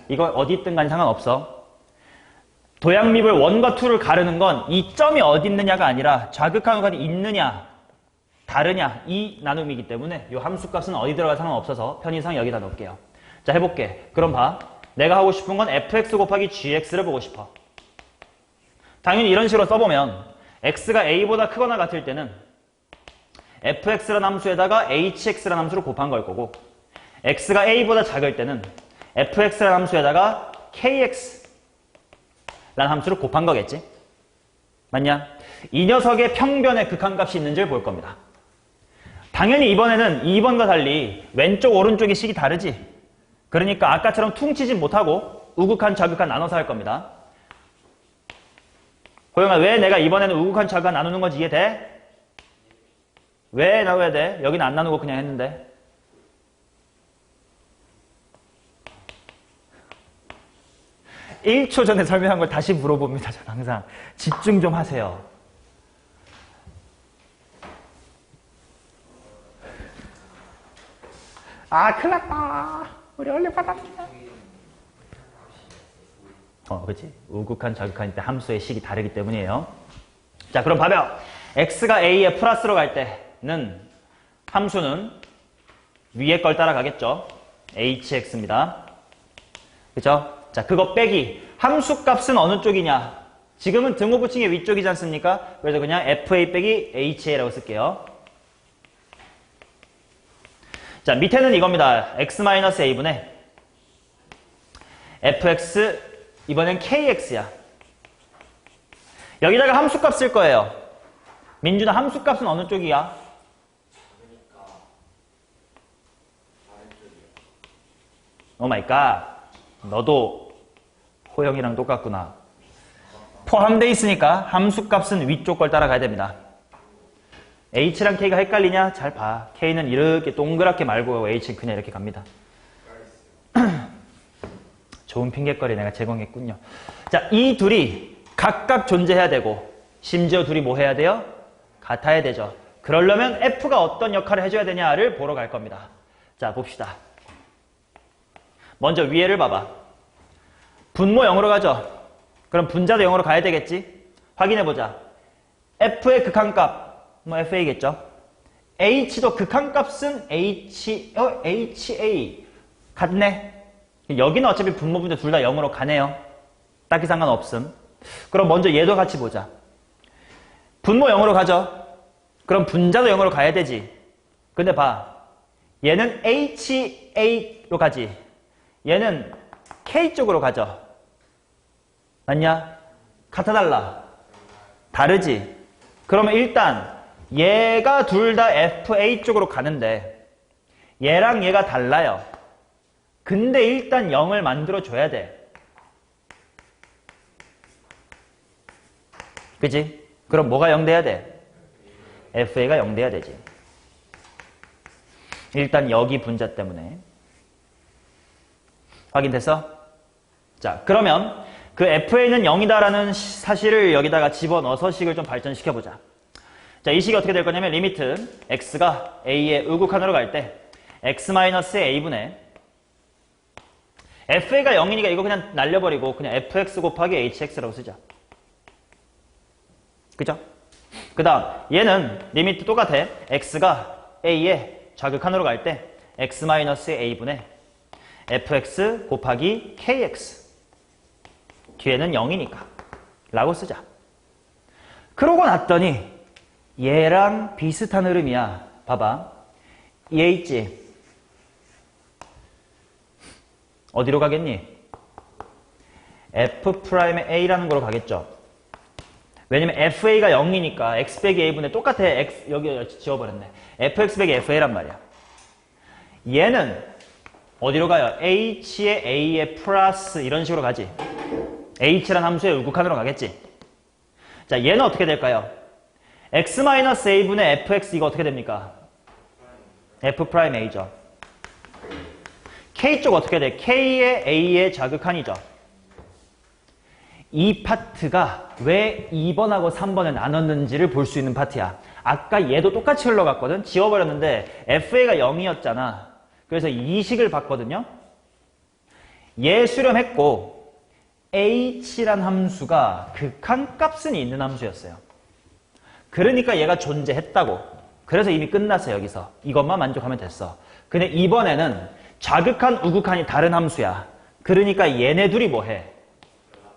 이거 어디 있든 간에 상관없어. 도약미분 1과 2를 가르는 건 이 점이 어디 있느냐가 아니라 좌극한우가 있느냐 다르냐 이 나눔이기 때문에 이 함수값은 어디 들어가 상관없어서 편의상 여기다 넣을게요. 자, 해볼게. 그럼 봐. 내가 하고 싶은 건 fx 곱하기 gx를 보고 싶어. 당연히 이런 식으로 써보면 x가 a보다 크거나 같을 때는 fx라는 함수에다가 hx라는 함수를 곱한 걸 거고, x가 a보다 작을 때는 fx라는 함수에다가 kx라는 함수를 곱한 거겠지? 맞냐? 이 녀석의 평변에 극한값이 있는지를 볼 겁니다. 당연히 이번에는 2번과 달리 왼쪽 오른쪽의 식이 다르지? 그러니까 아까처럼 퉁치진 못하고 우극한 좌극한 나눠서 할 겁니다. 호영아, 왜 내가 이번에는 우극한 좌극한 나누는 건지 이해돼? 왜 나눠야 돼? 여기는 안 나누고 그냥 했는데. (1초) 전에 설명한 걸 다시 물어봅니다. 저는 항상. 집중 좀 하세요. 아, 큰일 났다. 우리 얼른 받았다. 그렇지. 우극한 좌극한 때 함수의 식이 다르기 때문이에요. 자, 그럼 봐봐요. x가 a에 플러스로 갈 때는 함수는 위에 걸 따라가겠죠. hx입니다. 그죠? 자, 그거 빼기. 함수 값은 어느 쪽이냐? 지금은 등호 붙인 게 위쪽이지 않습니까? 그래서 그냥 fa 빼기 ha라고 쓸게요. 자, 밑에는 이겁니다. x-a분의 fx, 이번엔 kx야. 여기다가 함수값 쓸 거예요. 민준아, 함수값은 어느 쪽이야? 오 마이 갓. 너도 호영이랑 똑같구나. 포함되어 있으니까 함수값은 위쪽 걸 따라가야 됩니다. h랑 k가 헷갈리냐? 잘 봐. k는 이렇게 동그랗게 말고 h는 그냥 이렇게 갑니다. 좋은 핑계거리 내가 제공했군요. 자, 이 둘이 각각 존재해야 되고, 심지어 둘이 뭐 해야 돼요? 같아야 되죠. 그러려면 f가 어떤 역할을 해줘야 되냐를 보러 갈 겁니다. 자, 봅시다. 먼저 위에를 봐봐. 분모 0으로 가죠. 그럼 분자도 0으로 가야 되겠지? 확인해보자. f의 극한값, 뭐 fa겠죠. h도 극한값은 ha 같네. 여기는 어차피 분모 분자 둘 다 0으로 가네요. 딱히 상관없음. 그럼 먼저 얘도 같이 보자. 분모 0으로 가죠. 그럼 분자도 0으로 가야 되지. 근데 봐. 얘는 ha로 가지. 얘는 k 쪽으로 가죠. 맞냐? 같아 달라? 다르지? 그러면 일단 얘가 둘 다 fa 쪽으로 가는데 얘랑 얘가 달라요. 근데 일단 0을 만들어줘야 돼. 그치? 그럼 뭐가 0 돼야 돼? fa가 0 돼야 되지. 일단 여기 분자 때문에. 확인됐어? 자, 그러면 그 fa는 0이다라는 사실을 여기다가 집어넣어서 식을 좀 발전시켜보자. 자, 이 식이 어떻게 될 거냐면 리미트 x가 a의 의극한으로 갈 때 x-a분의 fa가 0이니까 이거 그냥 날려버리고 그냥 fx 곱하기 hx라고 쓰자. 그죠? 그 다음 얘는 리미트 똑같아. x가 a의 좌극한으로 갈 때 x-a분의 fx 곱하기 kx 뒤에는 0이니까 라고 쓰자. 그러고 났더니 얘랑 비슷한 흐름이야. 봐봐. 얘 있지? 어디로 가겠니? F'A라는 거로 가겠죠. 왜냐면 FA가 0이니까 X 빼기 A분의 똑같아. X, 여기 지워버렸네. FX 빼기 FA란 말이야. 얘는 어디로 가요? H에 A에 플러스 이런 식으로 가지. H란 함수의 우극한으로 가겠지. 자, 얘는 어떻게 될까요? X-A분의 FX 이거 어떻게 됩니까? F'A죠. K 쪽 어떻게 돼? K에 A의 자극한이죠. 이 파트가 왜 2번하고 3번을 나눴는지를 볼 수 있는 파트야. 아까 얘도 똑같이 흘러갔거든? 지워버렸는데 FA가 0이었잖아. 그래서 이 식을 봤거든요. 얘 수렴했고 H란 함수가 극한 값은 있는 함수였어요. 그러니까 얘가 존재했다고. 그래서 이미 끝났어 여기서. 이것만 만족하면 됐어. 근데 이번에는 좌극한, 우극한이 다른 함수야. 그러니까 얘네 둘이 뭐해?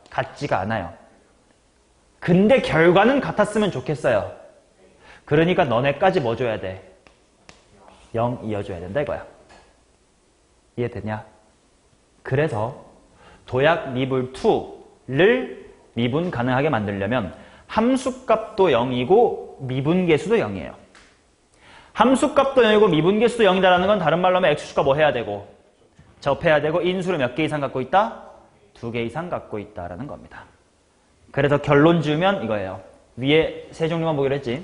같지가 않아요. 근데 결과는 같았으면 좋겠어요. 그러니까 너네까지 뭐 줘야 돼? 0 이어줘야 된다 이거야. 이해되냐? 그래서 도약 미분 2를 미분 가능하게 만들려면 함수값도 0이고 미분계수도 0이에요. 함수값도 0이고 미분계수도 0이다라는 건 다른 말로 하면 x수가 뭐 해야 되고? 접해야 되고 인수를 몇 개 이상 갖고 있다? 2개 이상 갖고 있다라는 겁니다. 그래서 결론 지으면 이거예요. 위에 세 종류만 보기로 했지.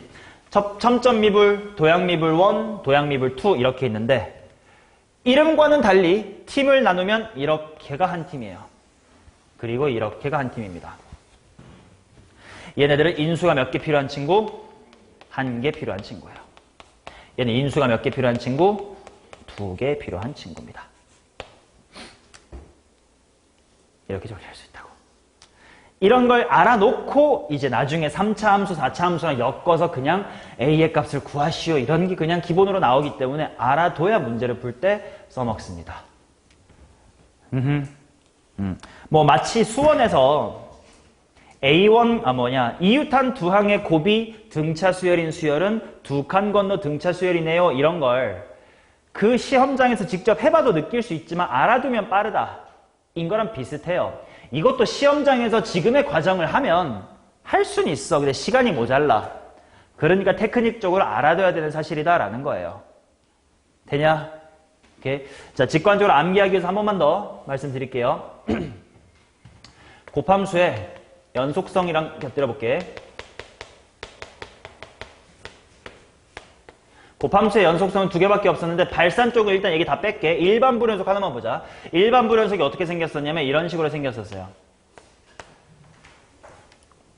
첨점 미분, 도약 미분 1, 도약 미분 2 이렇게 있는데 이름과는 달리 팀을 나누면 이렇게가 한 팀이에요. 그리고 이렇게가 한 팀입니다. 얘네들은 인수가 몇 개 필요한 친구? 1개 필요한 친구예요. 얘는 인수가 몇 개 필요한 친구? 2개 필요한 친구입니다. 이렇게 정리할 수 있다고. 이런 걸 알아놓고 이제 나중에 3차 함수, 4차 함수랑 엮어서 그냥 A의 값을 구하시오. 이런 게 그냥 기본으로 나오기 때문에 알아둬야 문제를 풀 때 써먹습니다. 뭐 마치 수원에서 A1, 이유탄 두 항의 고비 등차 수열인 수열은 두 칸 건너 등차 수열이네요. 이런 걸 그 시험장에서 직접 해봐도 느낄 수 있지만 알아두면 빠르다. 인 거랑 비슷해요. 이것도 시험장에서 지금의 과정을 하면 할 수는 있어. 근데 시간이 모자라. 그러니까 테크닉적으로 알아둬야 되는 사실이다라는 거예요. 되냐? 오케이. 자, 직관적으로 암기하기 위해서 한 번만 더 말씀드릴게요. 곱함수의 연속성이랑 곁들여 볼게. 곱함수의 연속성은 2개밖에 없었는데 발산 쪽을 일단 얘기 다 뺄게. 일반 불연속 하나만 보자. 일반 불연속이 어떻게 생겼었냐면 이런 식으로 생겼었어요.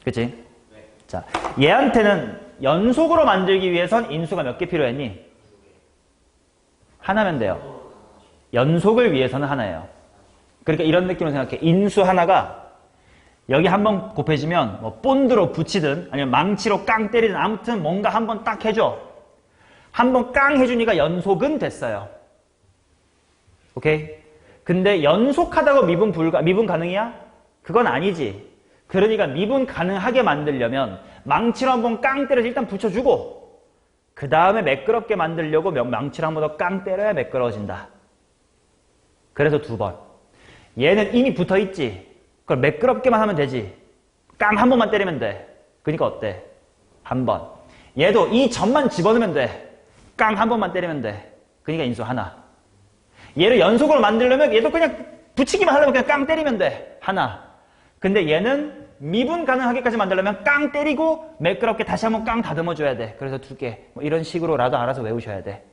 그치? 네. 자, 얘한테는 연속으로 만들기 위해선 인수가 몇 개 필요했니? 하나면 돼요. 연속을 위해서는 하나예요. 그러니까 이런 느낌으로 생각해. 인수 하나가 여기 한번 곱해지면 뭐 본드로 붙이든 아니면 망치로 깡 때리든 아무튼 뭔가 한번 딱 해줘. 한번 깡 해주니까 연속은 됐어요. 오케이? 근데 연속하다고 미분 가능이야? 그건 아니지. 그러니까 미분 가능하게 만들려면 망치로 한번 깡 때려서 일단 붙여주고 그 다음에 매끄럽게 만들려고 망치로 한번 더 깡 때려야 매끄러워진다. 그래서 2번. 얘는 이미 붙어있지. 그걸 매끄럽게만 하면 되지. 깡 한 번만 때리면 돼. 그러니까 어때? 한 번. 얘도 이 점만 집어넣으면 돼. 깡 한 번만 때리면 돼. 그러니까 인수 하나. 얘를 연속으로 만들려면 얘도 그냥 붙이기만 하려면 그냥 깡 때리면 돼. 하나. 근데 얘는 미분 가능하게까지 만들려면 깡 때리고 매끄럽게 다시 한번 깡 다듬어줘야 돼. 그래서 2개. 뭐 이런 식으로라도 알아서 외우셔야 돼.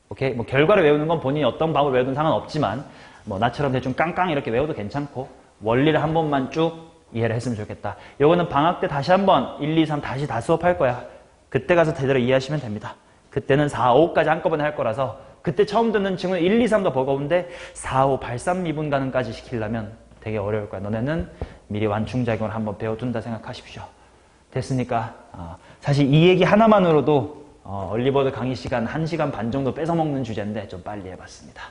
오케이? 뭐 결과를 외우는 건 본인이 어떤 방법을 외우든 상관없지만 뭐 나처럼 대충 깡깡 이렇게 외워도 괜찮고 원리를 한 번만 쭉 이해를 했으면 좋겠다. 요거는 방학 때 다시 한번 1, 2, 3 다시 다 수업할 거야. 그때 가서 제대로 이해하시면 됩니다. 그때는 4, 5까지 한꺼번에 할 거라서 그때 처음 듣는 친구는 1, 2, 3도 버거운데 4, 5 발산 미분 가능까지 시키려면 되게 어려울 거야. 너네는 미리 완충작용을 한번 배워둔다 생각하십시오. 됐으니까 사실 이 얘기 하나만으로도 얼리버드 강의 시간 1시간 반 정도 뺏어먹는 주제인데 좀 빨리 해봤습니다.